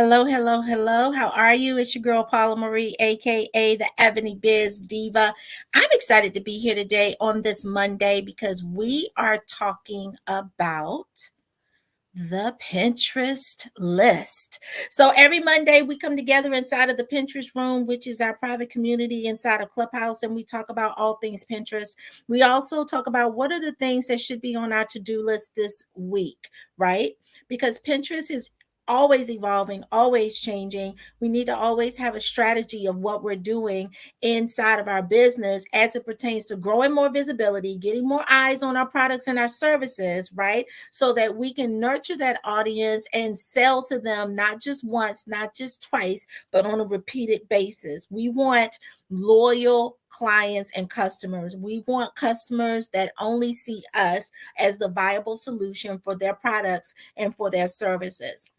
Hello, hello, hello. How are you? It's your girl Paula Marie, aka the Ebony Biz Diva. I'm excited to be here today on this Monday because we are talking about the Pinterest list. So every Monday we come together inside of the Pinterest room, which is our private community inside of Clubhouse, and we talk about all things Pinterest. We also talk about what are the things that should be on our to-do list this week, right? Because Pinterest is always evolving, always changing. We need to always have a strategy of what we're doing inside of our business as it pertains to growing more visibility, getting more eyes on our products and our services, right? So that we can nurture that audience and sell to them not just once, not just twice, but on a repeated basis. We want loyal clients and customers. We want customers that only see us as the viable solution for their products and for their services.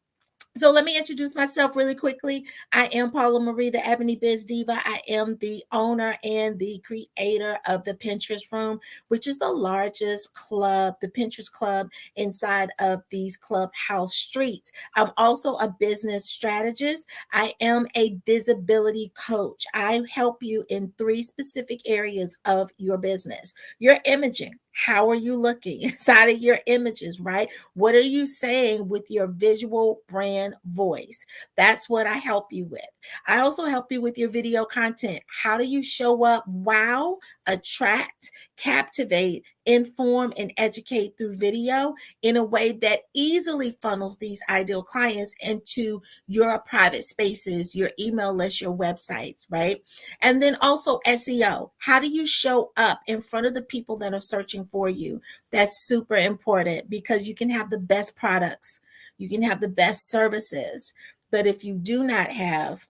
So let me introduce myself really quickly. I am Paula Marie, the Ebony Biz Diva. I am the owner and the creator of the Pinterest Room, which is the largest club, the Pinterest club inside of these clubhouse streets. I'm also a business strategist. I am a visibility coach. I help you in three specific areas of your business. Your imaging. How are you looking inside of your images, right? What are you saying with your visual brand voice? That's what I help you with. I also help you with your video content. How do you show up, wow, attract, captivate, inform, and educate through video in a way that easily funnels these ideal clients into your private spaces, your email list, your websites, right? And then also SEO. How do you show up in front of the people that are searching for you? That's super important because you can have the best products, you can have the best services, but if you do not have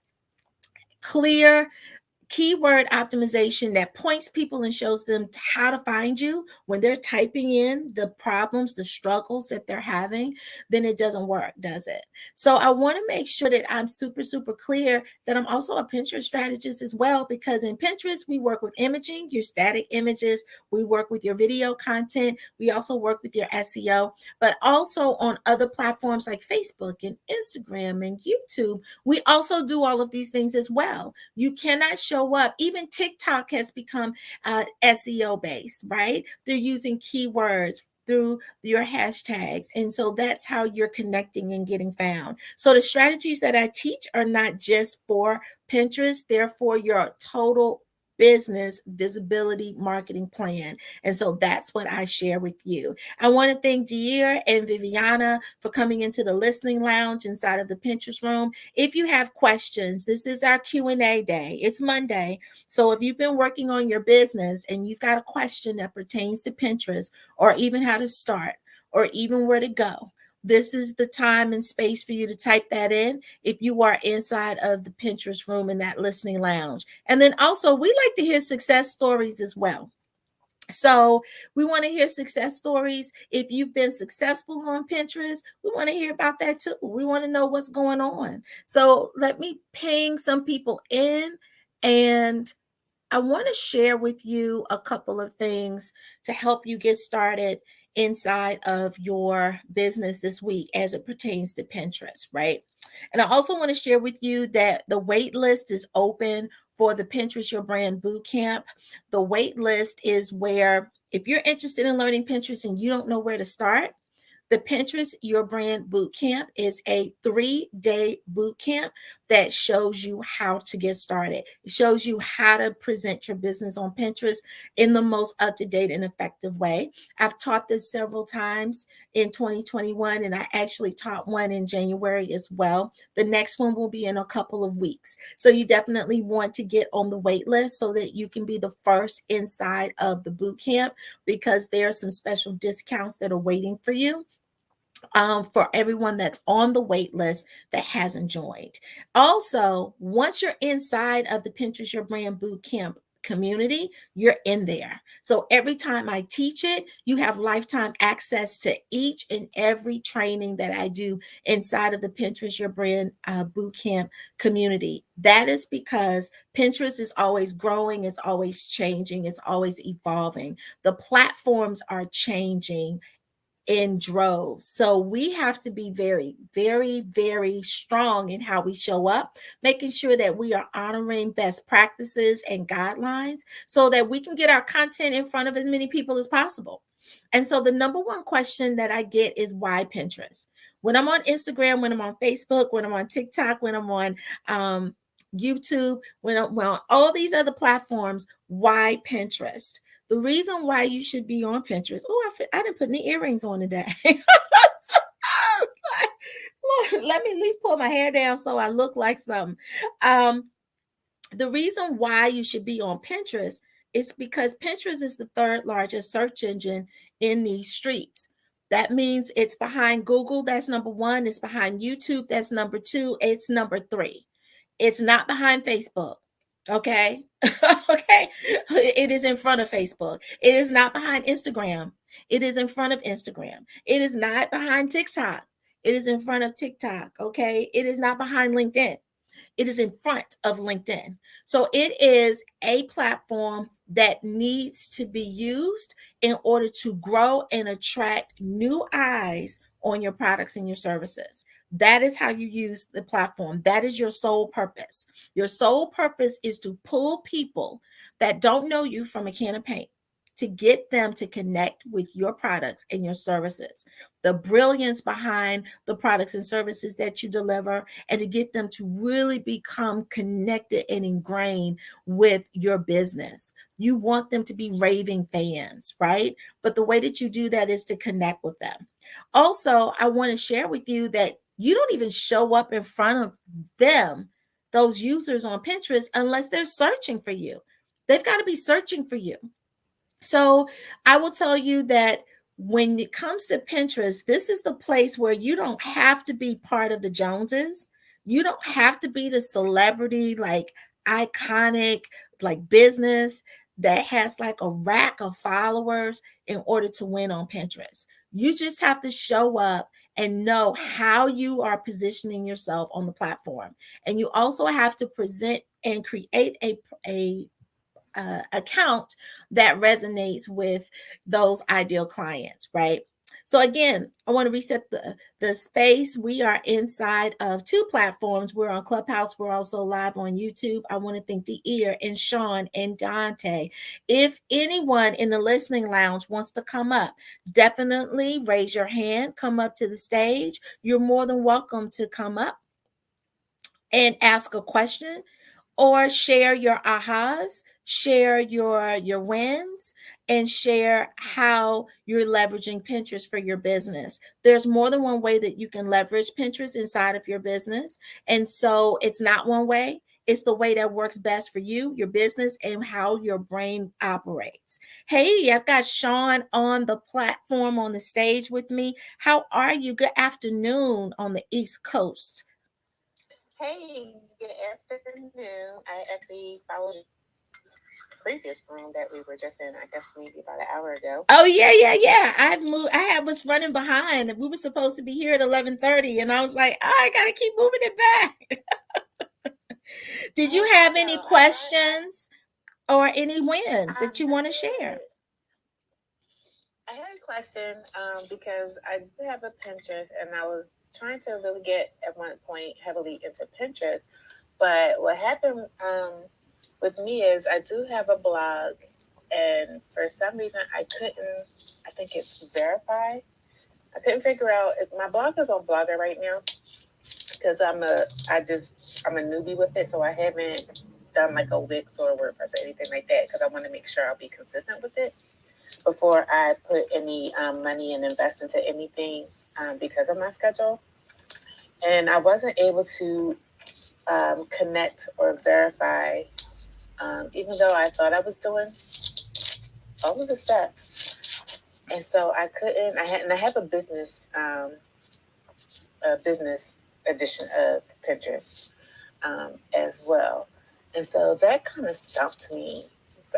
clear keyword optimization that points people and shows them how to find you when they're typing in the problems, the struggles that they're having, then it doesn't work, does it? So I want to make sure that I'm super, super clear that I'm also a Pinterest strategist as well, because in Pinterest, we work with imaging, your static images, we work with your video content, we also work with your SEO, but also on other platforms like Facebook and Instagram and YouTube, we also do all of these things as well. You cannot show up. Even TikTok has become SEO based, right? They're using keywords through your hashtags. And so that's how you're connecting and getting found. So the strategies that I teach are not just for Pinterest, they're for your total business visibility marketing plan. And so that's what I share with you. I want to thank Deir and Viviana for coming into the listening lounge inside of the Pinterest room. If you have questions, this is our Q&A day. It's Monday. So if you've been working on your business and you've got a question that pertains to Pinterest or even how to start or even where to go, this is the time and space for you to type that in if you are inside of the Pinterest room in that listening lounge. And then also, we like to hear success stories as well. So we want to hear success stories. If you've been successful on Pinterest, we want to hear about that too. We want to know what's going on. So let me ping some people in, and I want to share with you a couple of things to help you get started inside of your business this week as it pertains to Pinterest, right? And I also want to share with you that the wait list is open for the Pinterest Your Brand Bootcamp. The wait list is where if you're interested in learning Pinterest and you don't know where to start, the Pinterest Your Brand Bootcamp is a 3-day bootcamp that shows you how to get started. It shows you how to present your business on Pinterest in the most up-to-date and effective way. I've taught this several times in 2021, and I actually taught one in January as well. The next one will be in a couple of weeks. So you definitely want to get on the wait list so that you can be the first inside of the bootcamp, because there are some special discounts that are waiting for you for everyone that's on the wait list that hasn't joined. Also, once you're inside of the Pinterest Your Brand Bootcamp community, you're in there. So every time I teach it, you have lifetime access to each and every training that I do inside of the Pinterest Your Brand Bootcamp community. That is because Pinterest is always growing, it's always changing, it's always evolving. The platforms are changing in droves. So we have to be very, very, very strong in how we show up, making sure that we are honoring best practices and guidelines so that we can get our content in front of as many people as possible. And so the number one question that I get is why Pinterest? When I'm on Instagram, when I'm on Facebook, when I'm on TikTok, when I'm on YouTube, when I'm on all these other platforms, why Pinterest? The reason why you should be on Pinterest. Oh, I didn't put any earrings on today. Lord, let me at least pull my hair down so I look like something. Um, the reason why you should be on Pinterest is because Pinterest is the third largest search engine in these streets. That means it's behind Google, that's number one. It's behind YouTube, that's number two. It's number three. It's not behind Facebook. Okay. Okay. It is in front of Facebook. It is not behind Instagram. It is in front of Instagram. It is not behind TikTok. It is in front of TikTok. Okay. It is not behind LinkedIn. It is in front of LinkedIn. So it is a platform that needs to be used in order to grow and attract new eyes on your products and your services. That is how you use the platform. That is your sole purpose. Your sole purpose is to pull people that don't know you from a can of paint, to get them to connect with your products and your services, the brilliance behind the products and services that you deliver, and to get them to really become connected and ingrained with your business. You want them to be raving fans, right? But the way that you do that is to connect with them. Also, I want to share with you that you don't even show up in front of them, those users on Pinterest, unless they're searching for you. They've got to be searching for you. So I will tell you that when it comes to Pinterest, this is the place where you don't have to be part of the Joneses. You don't have to be the celebrity, like iconic, like business that has like a rack of followers in order to win on Pinterest. You just have to show up and know how you are positioning yourself on the platform. And you also have to present and create a account that resonates with those ideal clients, right? So again, I want to reset the space. We are inside of two platforms. We're on Clubhouse. We're also live on YouTube. I want to thank Deir and Sean and Dante. If anyone in the listening lounge wants to come up, definitely raise your hand. Come up to the stage. You're more than welcome to come up and ask a question or share your ahas, share your wins, and share how you're leveraging Pinterest for your business. There's more than one way that you can leverage Pinterest inside of your business. And so it's not one way. It's the way that works best for you, your business, and how your brain operates. Hey, I've got Sean on the platform on the stage with me. How are you? Good afternoon on the East Coast. Hey, good afternoon. I actually followed the previous room that we were just in, I guess maybe about an hour ago. Oh yeah, yeah, yeah. I moved. Was running behind. We were supposed to be here at 11:30, and I was like, oh, I gotta keep moving it back. Did you have any questions or any wins that you want to share? I had a question because I do have a Pinterest, and I was trying to really get at one point heavily into Pinterest. But what happened with me is I do have a blog, and for some reason I couldn't. I think it's verify. I couldn't figure out. My blog is on Blogger right now because I'm a newbie with it, so I haven't done like a Wix or WordPress or anything like that because I want to make sure I'll be consistent with it before I put any money and invest into anything because of my schedule. And I wasn't able to connect or verify, even though I thought I was doing all of the steps. And so I couldn't. I have a business edition of Pinterest as well. And so that kind of stumped me.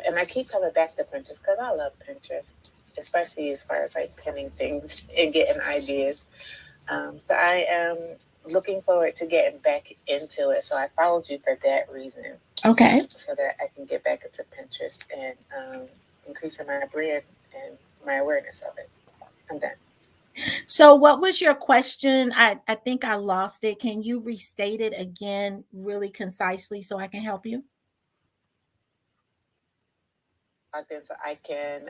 And I keep coming back to Pinterest because I love Pinterest, especially as far as like pinning things and getting ideas. So I am looking forward to getting back into it. So I followed you for that reason. Okay. So that I can get back into Pinterest and increasing my brand and my awareness of it. I'm done. So, what was your question? I think I lost it. Can you restate it again really concisely so I can help you? Then so I can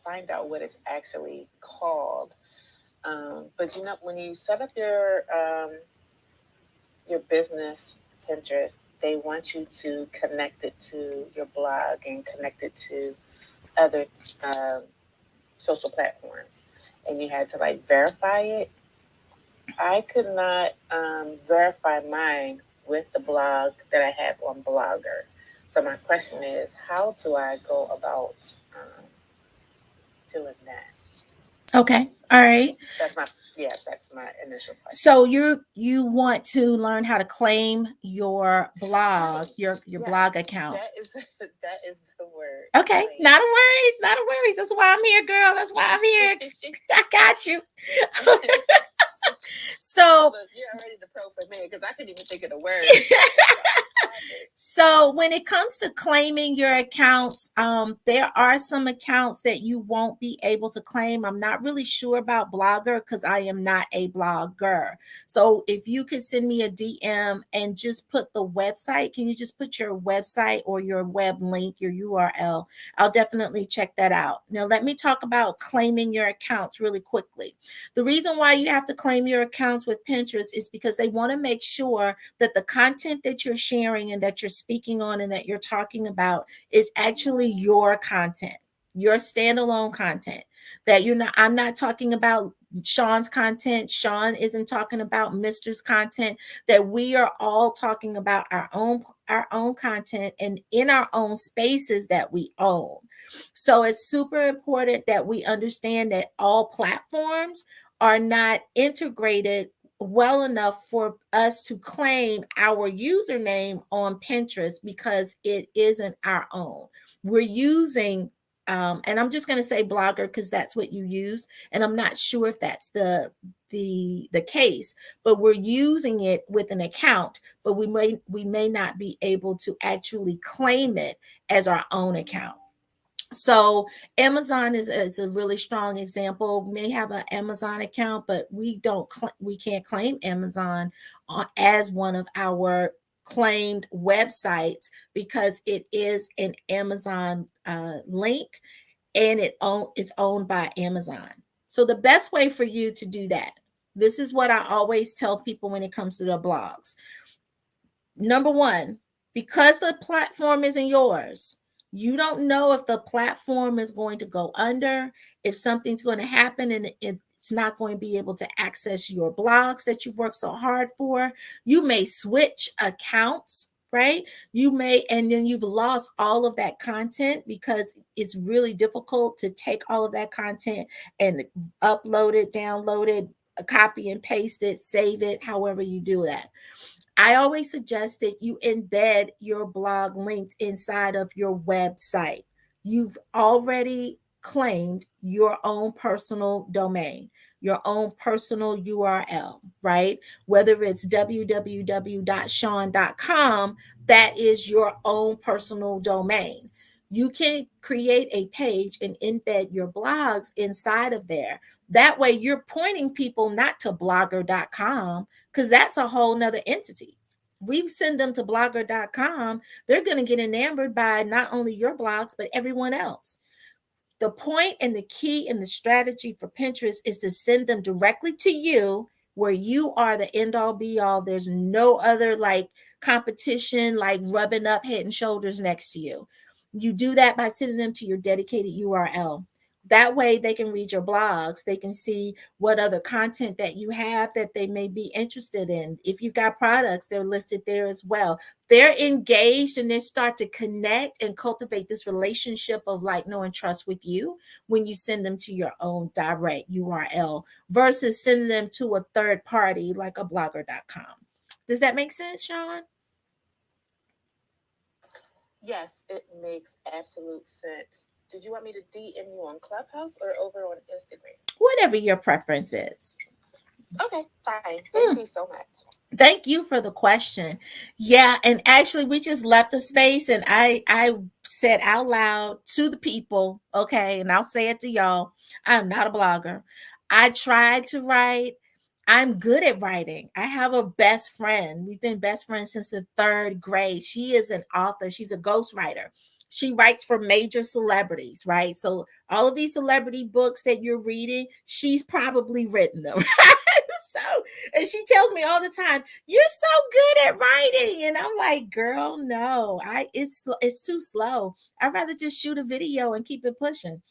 find out what it's actually called. But you know, when you set up your business Pinterest, they want you to connect it to your blog and connect it to other um, social platforms, and you had to like verify it. I could not verify mine with the blog that I have on Blogger. So my question is, how do I go about doing that? Okay. All right. That's my yeah. That's my initial question. So you want to learn how to claim your blog, Claim. your blog Yes, account. that is that is the word. Okay, Claim. not a worries, not a worries. That's why I'm here, girl. That's why I'm here. I got you. So Look, you're already the pro for me because I couldn't even think of the word. Blogger. So when it comes to claiming your accounts, there are some accounts that you won't be able to claim. I'm not really sure about Blogger because I am not a blogger. So if you could send me a DM and just put the website, can you just put your website or your web link, your URL? I'll definitely check that out. Now let me talk about claiming your accounts really quickly. The reason why you have to claim your accounts with Pinterest is because they want to make sure that the content that you're sharing and that you're speaking on and that you're talking about is actually your content, your standalone content. That you're not, I'm not talking about Sean's content. Sean isn't talking about Mr's content. That we are all talking about our own content and in our own spaces that we own. So it's super important that we understand that all platforms are not integrated well enough for us to claim our username on Pinterest because it isn't our own. We're using, and I'm just going to say blogger because that's what you use, and I'm not sure if that's the case, but we're using it with an account, but we may not be able to actually claim it as our own account. So Amazon is a really strong example. We may have an Amazon account, but we can't claim Amazon as one of our claimed websites because it is an Amazon link and it's owned by Amazon. So the best way for you to do that, this is what I always tell people when it comes to their blogs. Number one, because the platform isn't yours, you don't know if the platform is going to go under, if something's going to happen and it's not going to be able to access your blogs that you work so hard for. You may switch accounts, right? You may, and then you've lost all of that content because it's really difficult to take all of that content and upload it, download it, copy and paste it, save it, however you do that. I always suggest that you embed your blog links inside of your website. You've already claimed your own personal domain, your own personal URL, right? Whether it's www.sean.com, that is your own personal domain. You can create a page and embed your blogs inside of there. That way, you're pointing people not to blogger.com because that's a whole nother entity. We send them to blogger.com, they're going to get enamored by not only your blogs, but everyone else. The point and the key and the strategy for Pinterest is to send them directly to you where you are the end all be all. There's no other like competition, like rubbing up head and shoulders next to you. You do that by sending them to your dedicated URL. That way they can read your blogs. They can see what other content that you have that they may be interested in. If you've got products, they're listed there as well. They're engaged and they start to connect and cultivate this relationship of like know and trust with you when you send them to your own direct URL versus sending them to a third party like a blogger.com. Does that make sense, Sean? Yes, it makes absolute sense. Did you want me to DM you on Clubhouse or over on Instagram? Whatever your preference is. Okay, fine. Thank Hmm. you so much. Thank you for the question. Yeah, and actually we just left a space and I said out loud to the people, okay, and I'll say it to y'all, I'm not a blogger. I tried to write. I'm good at writing. I have a best friend. We've been best friends since the third grade. She is an author, she's a ghostwriter. She writes for major celebrities, right? So, all of these celebrity books that you're reading, she's probably written them. So, and she tells me all the time, "You're so good at writing," and I'm like, "Girl, no, it's too slow. I'd rather just shoot a video and keep it pushing."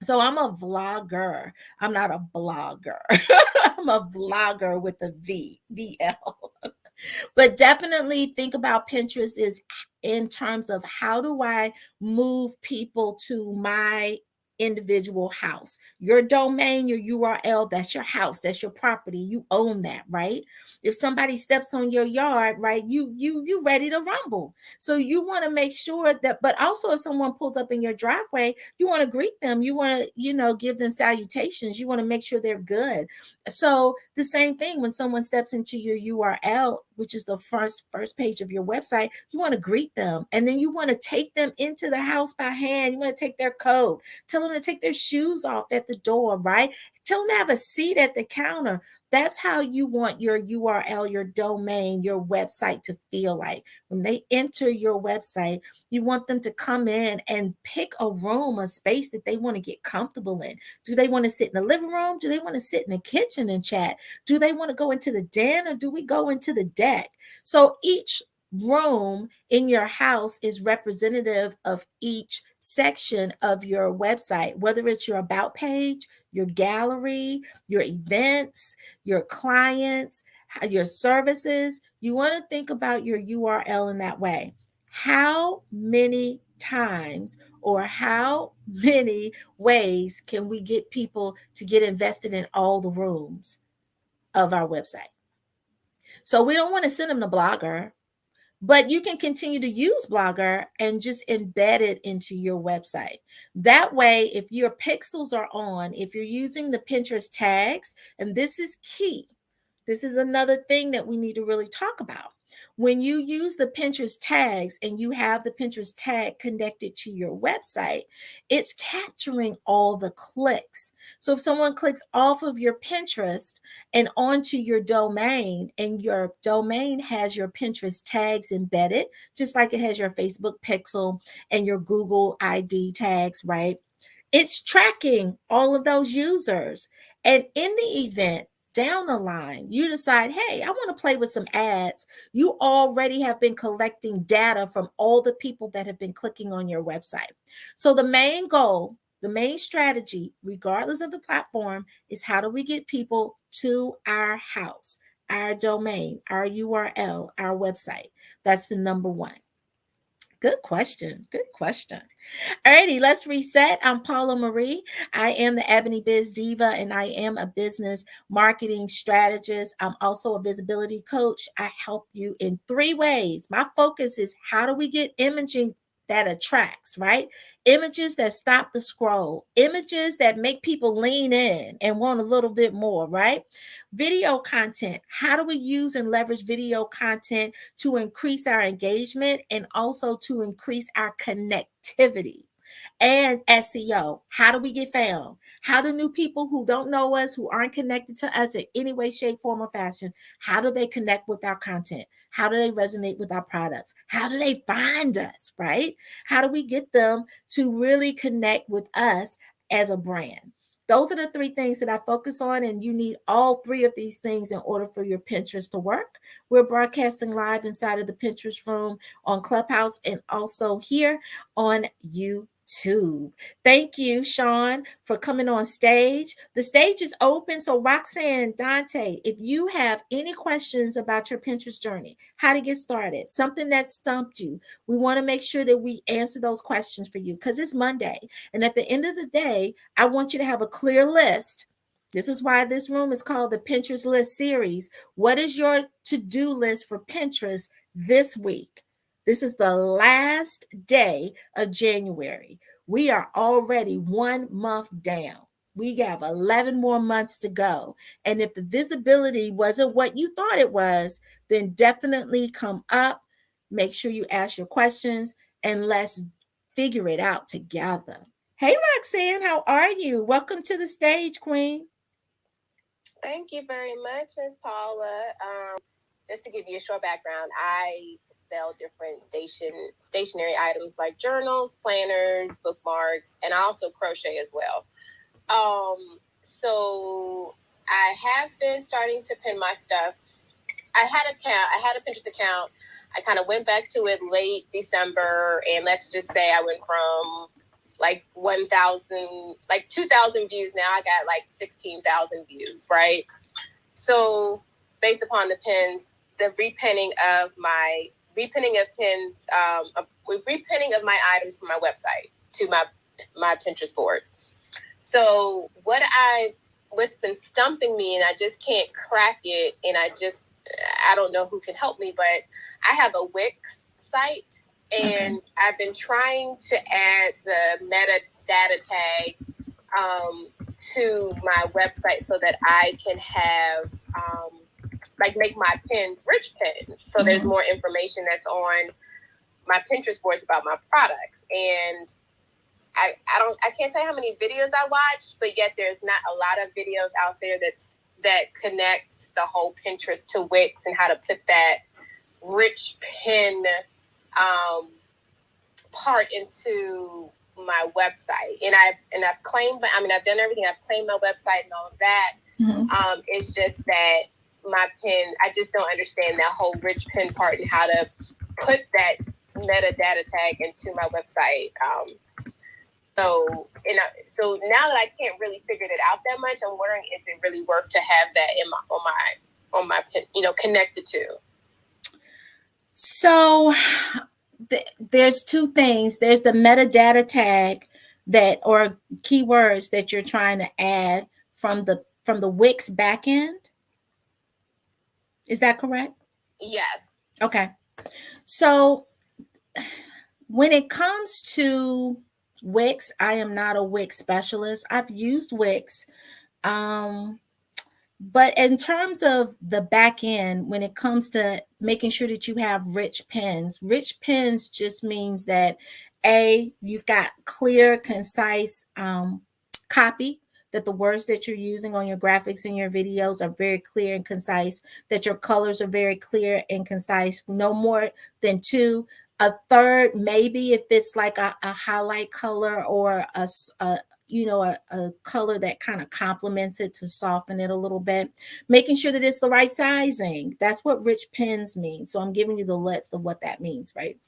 So I'm a vlogger. I'm not a blogger. I'm a vlogger with a VL. But definitely think about Pinterest is in terms of how do I move people to my individual house. Your domain, your URL, that's your house, that's your property. You own that, right? If somebody steps on your yard, right, you ready to rumble. So you want to make sure that, but also if someone pulls up in your driveway, you want to greet them. You want to, give them salutations. You want to make sure they're good. So the same thing when someone steps into your URL, which is the first page of your website, you want to greet them, and then you want to take them into the house by hand. You want to take their coat, tell them to take their shoes off at the door, right? Tell them to have a seat at the counter. That's how you want your URL, your domain, your website to feel like. When they enter your website, you want them to come in and pick a room, a space that they want to get comfortable in. Do they want to sit in the living room? Do they want to sit in the kitchen and chat? Do they want to go into the den, or do we go into the deck? So each room in your house is representative of each section of your website, whether it's your about page, your gallery, your events, your clients, your services. You want to think about your URL in that way. How many times or how many ways can we get people to get invested in all the rooms of our website? So we don't want to send them to Blogger, but you can continue to use Blogger and just embed it into your website. That way, if your pixels are on, if you're using the Pinterest tags, and this is key, this is another thing that we need to really talk about. When you use the Pinterest tags and you have the Pinterest tag connected to your website, it's capturing all the clicks. So if someone clicks off of your Pinterest and onto your domain, and your domain has your Pinterest tags embedded, just like it has your Facebook pixel and your Google ID tags, right? It's tracking all of those users. And in the event down the line, you decide, hey, I want to play with some ads. You already have been collecting data from all the people that have been clicking on your website. So the main goal, the main strategy, regardless of the platform, is how do we get people to our house, our domain, our URL, our website? That's the number one. Good question. Good question. Alrighty, let's reset. I'm Paula Marie. I am the Ebony Biz Diva, and I am a business marketing strategist. I'm also a visibility coach. I help you in three ways. My focus is how do we get imaging that attracts, right? Images that stop the scroll, images that make people lean in and want a little bit more, right? Video content. How do we use and leverage video content to increase our engagement and also to increase our connectivity? And SEO. How do we get found? How do new people who don't know us, who aren't connected to us in any way, shape, form, or fashion, how do they connect with our content? How do they resonate with our products? How do they find us, right? How do we get them to really connect with us as a brand? Those are the three things that I focus on, and you need all three of these things in order for your Pinterest to work. We're broadcasting live inside of the Pinterest room on Clubhouse and also here on YouTube. Thank you, Sean, for coming on stage. The stage is open. So, Roxanne, Dante, if you have any questions about your Pinterest journey, how to get started, something that stumped you, we want to make sure that we answer those questions for you because it's Monday. And at the end of the day, I want you to have a clear list. This is why this room is called the Pinterest List Series. What is your to-do list for Pinterest this week? This is the last day of January. We are already 1 month down. We have 11 more months to go. And if the visibility wasn't what you thought it was, then definitely come up. Make sure you ask your questions and let's figure it out together. Hey, Roxanne, how are you? Welcome to the stage, Queen. Thank you very much, Miss Paula. Just to give you a short background, I sell different stationery items like journals, planners, bookmarks, and I also crochet as well. So I have been starting to pin my stuff. I had a Pinterest account. I kind of went back to it late December, and let's just say I went from like 1,000, like 2,000 views. Now I got like 16,000 views, right? So based upon the pins, the repinning of pins, repinning of my items from my website to my Pinterest boards. So what's been stumping me, and I just can't crack it, and I don't know who can help me, but I have a Wix site, and I've been trying to add the metadata tag to my website so that I can have like make my pins rich pins. So there's more information that's on my Pinterest boards about my products. And I can't tell you how many videos I watched, but yet there's not a lot of videos out there that connects the whole Pinterest to Wix and how to put that rich pin part into my website. And I've claimed, I mean, I've done everything. I've claimed my website and all of that. It's just that my pin, I just don't understand that whole rich pin part and how to put that metadata tag into my website. So now that I can't really figure it out that much, I'm wondering, is it really worth to have that on my pin, connected to? So there's two things. There's the metadata tag that, or keywords that you're trying to add from the Wix backend. Is that correct? Yes. Okay. So when it comes to Wix, I am not a Wix specialist. I've used Wix. But in terms of the back end, when it comes to making sure that you have rich pins just means that you've got clear, concise copy, that the words that you're using on your graphics and your videos are very clear and concise, that your colors are very clear and concise, no more than two. A third, maybe if it's like a highlight color or a color that kind of complements it to soften it a little bit, making sure that it's the right sizing. That's what rich pins mean. So I'm giving you the list of what that means, right?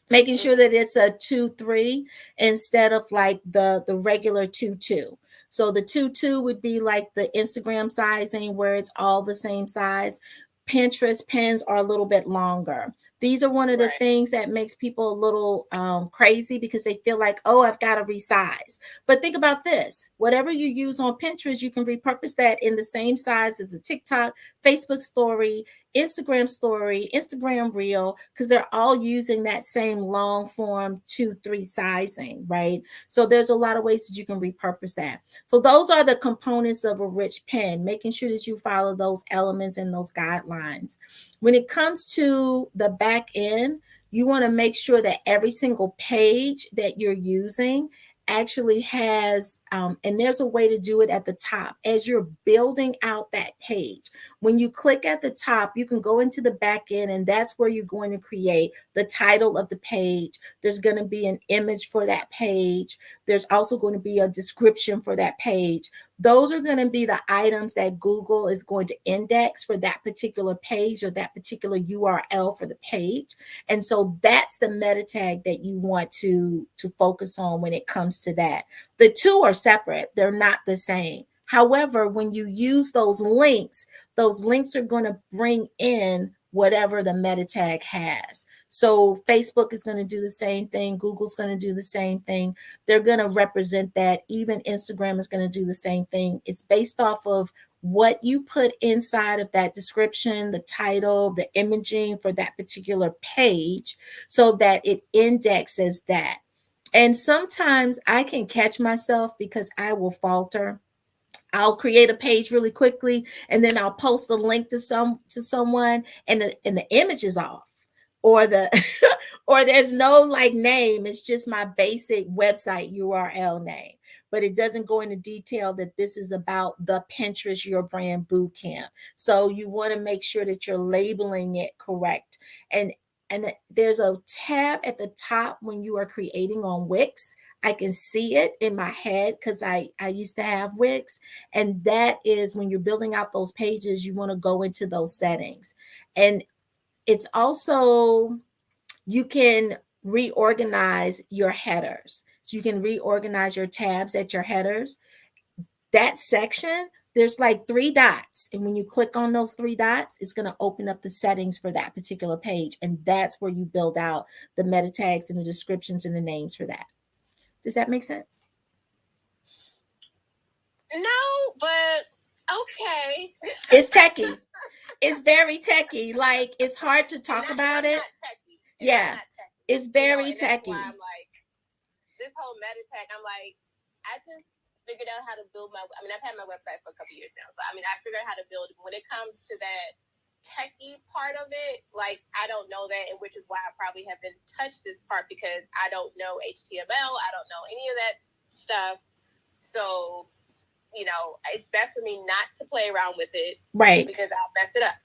Making sure that it's a 2-3 instead of like the regular 2-2. So the 2-2 would be like the Instagram sizing where it's all the same size. Pinterest pins are a little bit longer. These are one of the things that makes people a little crazy because they feel like, oh, I've got to resize. But think about this. Whatever you use on Pinterest, you can repurpose that in the same size as a TikTok, Facebook story, Instagram reel, because they're all using that same long form 2-3 sizing, right? So there's a lot of ways that you can repurpose that. So those are the components of a rich pen, making sure that you follow those elements and those guidelines. When it comes to the back end, you want to make sure that every single page that you're using actually has, and there's a way to do it at the top as you're building out that page. When you click at the top, you can go into the back end, and that's where you're going to create the title of the page. There's going to be an image for that page. There's also going to be a description for that page. Those are going to be the items that Google is going to index for that particular page or that particular URL for the page. And so that's the meta tag that you want to focus on when it comes to that. The two are separate. They're not the same. However, when you use those links are going to bring in whatever the meta tag has. So Facebook is going to do the same thing. Google's going to do the same thing. They're going to represent that. Even Instagram is going to do the same thing. It's based off of what you put inside of that description, the title, the imaging for that particular page, so that it indexes that. And sometimes I can catch myself because I will falter. I'll create a page really quickly, and then I'll post a link to someone, and the image is off, or the or there's no like name. It's just my basic website URL name. but it doesn't go into detail that this is about the Pinterest Your Brand Bootcamp. So you want to make sure that you're labeling it correct. And there's a tab at the top when you are creating on Wix. I can see it in my head because I used to have Wix. And that is when you're building out those pages, you want to go into those settings. And it's also, you can reorganize your headers. So you can reorganize your tabs at your headers. That section, there's like three dots. And when you click on those three dots, it's going to open up the settings for that particular page. And that's where you build out the meta tags and the descriptions and the names for that. Does that make sense? No, but okay. It's techie. It's very techie. Like, it's hard to talk about it. Yeah, it's very techie. Why I'm like, this whole meta tag, I'm like, I just figured out how to build I've had my website for a couple years now. So, I figured out how to build it. When it comes to that techie part of it, like, I don't know that, and which is why I probably haven't touched this part, because I don't know HTML. I don't know any of that stuff. So, it's best for me not to play around with it. Right. Because I'll mess it up.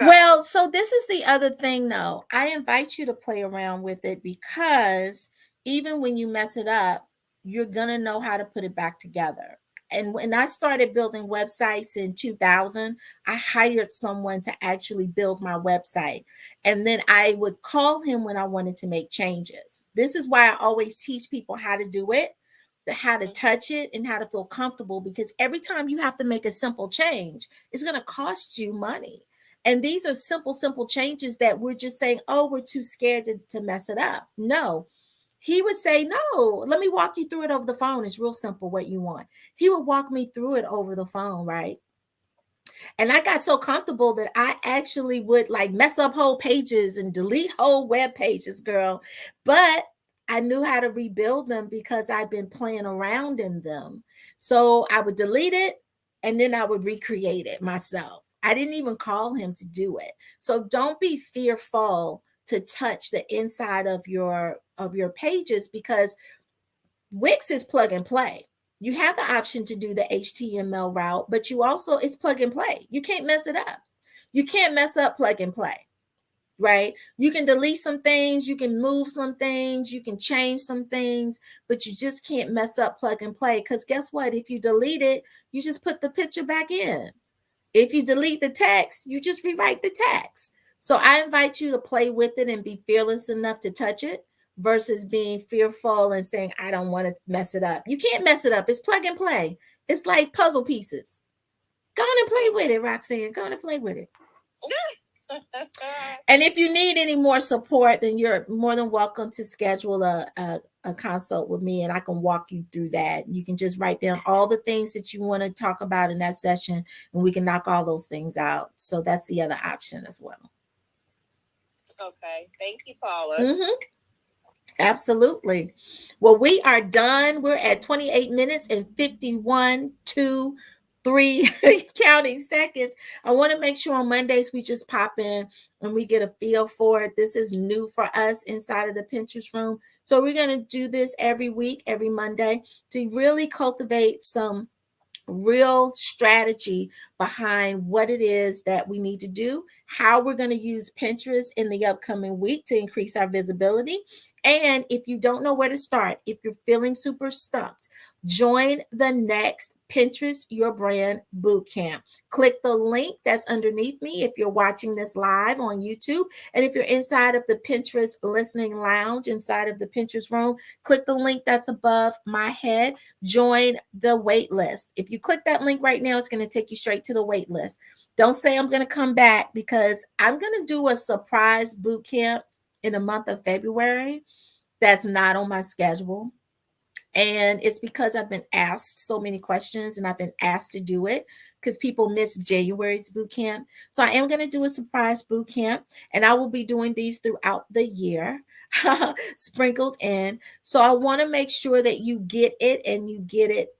Well, so this is the other thing, though. I invite you to play around with it, because even when you mess it up, you're going to know how to put it back together. And when I started building websites in 2000, I hired someone to actually build my website. And then I would call him when I wanted to make changes. This is why I always teach people how to do it, how to touch it, and how to feel comfortable, because every time you have to make a simple change, it's going to cost you money. And these are simple changes that we're just saying, oh, we're too scared to mess it up. No, he would say, no, let me walk you through it over the phone. It's real simple what you want. He would walk me through it over the phone, right? And I got so comfortable that I actually would like mess up whole pages and delete whole web pages, girl. But I knew how to rebuild them because I'd been playing around in them. So I would delete it and then I would recreate it myself. I didn't even call him to do it. So don't be fearful to touch the inside of your pages, because Wix is plug and play. You have the option to do the HTML route, but you also, it's plug and play. You can't mess it up. You can't mess up plug and play, right? You can delete some things, you can move some things, you can change some things, but you just can't mess up plug and play, because guess what? If you delete it, you just put the picture back in. If you delete the text, you just rewrite the text. So I invite you to play with it and be fearless enough to touch it, versus being fearful and saying, I don't want to mess it up. You can't mess it up. It's plug and play. It's like puzzle pieces. Go on and play with it, Roxanne. Go on and play with it. And if you need any more support, then you're more than welcome to schedule a consult with me, and I can walk you through that. You can just write down all the things that you want to talk about in that session, and we can knock all those things out. So that's the other option as well. Okay. Thank you, Paula. Mm-hmm. Absolutely. Well, we are done. We're at 28 minutes and 51, 2, 3 counting seconds. I want to make sure on Mondays we just pop in and we get a feel for it. This is new for us inside of the Pinterest room. So we're going to do this every week, every Monday, to really cultivate some real strategy behind what it is that we need to do, how we're going to use Pinterest in the upcoming week to increase our visibility. And if you don't know where to start, if you're feeling super stumped, join the next Pinterest Your Brand Bootcamp. Click the link that's underneath me if you're watching this live on YouTube. And if you're inside of the Pinterest listening lounge, inside of the Pinterest room, click the link that's above my head. Join the wait list. If you click that link right now, it's going to take you straight to the wait list. Don't say I'm going to come back, because I'm going to do a surprise boot camp in the month of February that's not on my schedule. And it's because I've been asked so many questions and I've been asked to do it, because people missed January's boot camp. So I am going to do a surprise boot camp, and I will be doing these throughout the year, sprinkled in. So I want to make sure that you get it, and you get it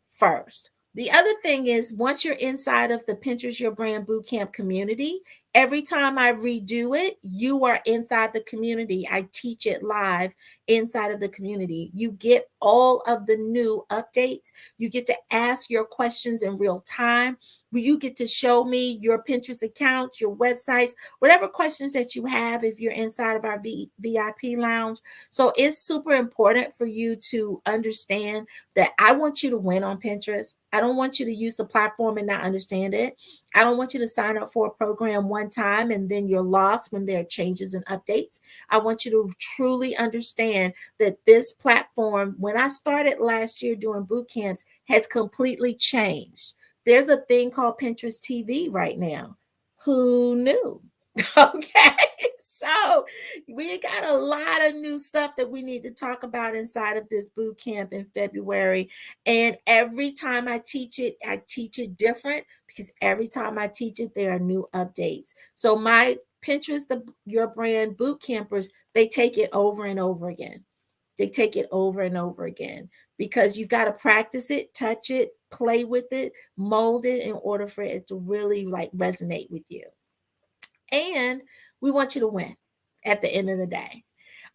first. The other thing is, once you're inside of the Pinterest Your Brand Bootcamp community, Every time I redo it, you are inside the community. I teach it live inside of the community. You get all of the new updates. You get to ask your questions in real time. You get to show me your Pinterest account, your websites, whatever questions that you have if you're inside of our VIP lounge. So it's super important for you to understand that I want you to win on Pinterest. I don't want you to use the platform and not understand it. I don't want you to sign up for a program one time and then you're lost when there are changes and updates. I want you to truly understand that this platform, when I started last year doing boot camps, has completely changed. There's a thing called Pinterest TV right now. Who knew? Okay. So we got a lot of new stuff that we need to talk about inside of this boot camp in February. And every time I teach it different because every time I teach it, there are new updates. So my Pinterest, your brand boot campers, they take it over and over again. They take it over and over again because you've got to practice it, touch it, play with it, mold it in order for it to really like resonate with you. And we want you to win at the end of the day.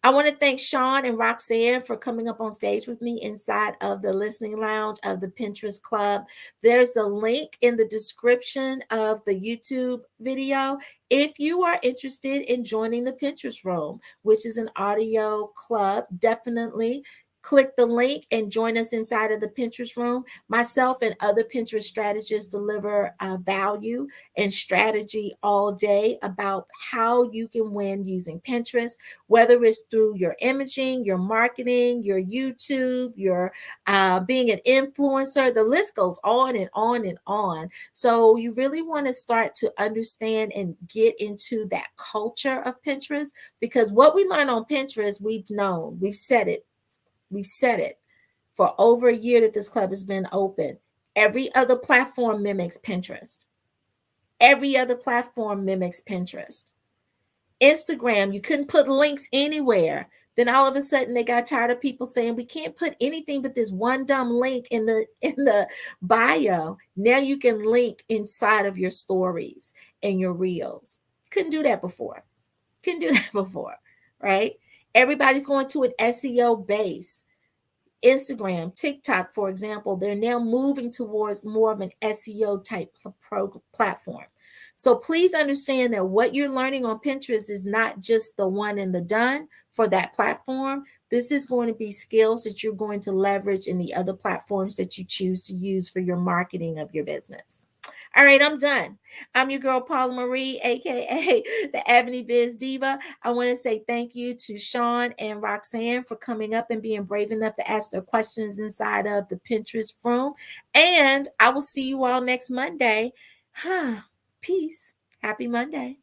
I want to thank Sean and Roxanne for coming up on stage with me inside of the listening lounge of the Pinterest Club. There's a link in the description of the YouTube video if you are interested in joining the Pinterest Room, which is an audio club. Definitely click the link and join us inside of the Pinterest Room. Myself and other Pinterest strategists deliver value and strategy all day about how you can win using Pinterest, whether it's through your imaging, your marketing, your YouTube, your being an influencer. The list goes on and on and on. So you really want to start to understand and get into that culture of Pinterest, because what we learn on Pinterest, we've known, we've said it. We've said it for over a year that this club has been open. Every other platform mimics Pinterest. Every other platform mimics Pinterest. Instagram, you couldn't put links anywhere. Then all of a sudden they got tired of people saying we can't put anything but this one dumb link in the bio. Now you can link inside of your stories and your reels. Couldn't do that before. Couldn't do that before, right? Everybody's going to an SEO base. Instagram, TikTok, for example, they're now moving towards more of an SEO type platform. So please understand that what you're learning on Pinterest is not just the one and the done for that platform. This is going to be skills that you're going to leverage in the other platforms that you choose to use for your marketing of your business. All right, I'm done. I'm your girl, Paula Marie, aka the Ebony Biz Diva. I want to say thank you to Sean and Roxanne for coming up and being brave enough to ask their questions inside of the Pinterest room. And I will see you all next Monday. Peace. Happy Monday.